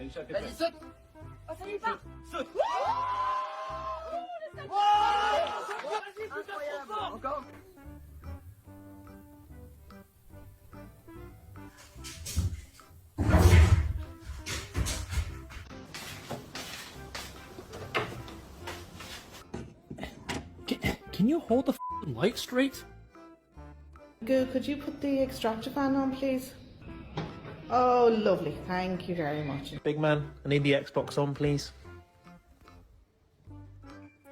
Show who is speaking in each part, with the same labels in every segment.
Speaker 1: Vas-y, saute. Oh, ça y est, part. Saute. Incroyable. Encore.
Speaker 2: Can you hold the light straight?
Speaker 3: Good. Could you put the extractor fan on, please? Oh, lovely. Thank you very much.
Speaker 2: Big man, I need the Xbox on, please.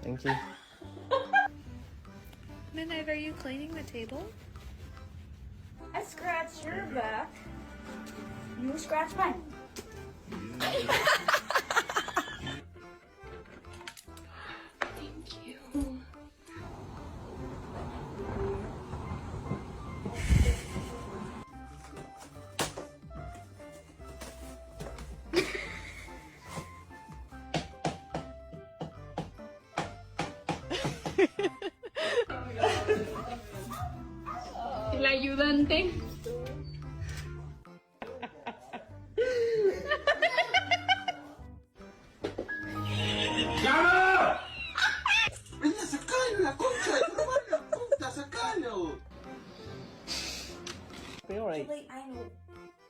Speaker 2: Thank you.
Speaker 4: Midnight, are you cleaning the table?
Speaker 1: I scratched your back. You scratch mine.
Speaker 4: Thank you.
Speaker 5: El ayudante.
Speaker 6: ¡Llama! ¡Venga, sacalo, la concha de tu madre, la puta, sacalo!
Speaker 2: Be alright.
Speaker 1: Wait, I know.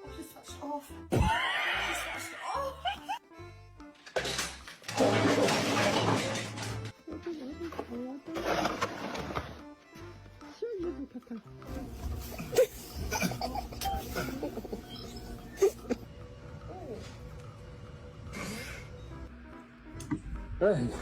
Speaker 1: I just switched off. I switched off.
Speaker 4: Please.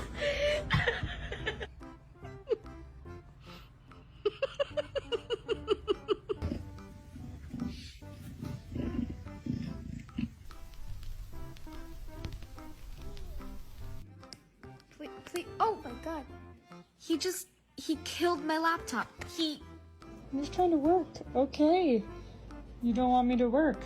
Speaker 4: Oh my god. He killed my laptop.
Speaker 5: I'm just trying to work. Okay. You don't want me to work.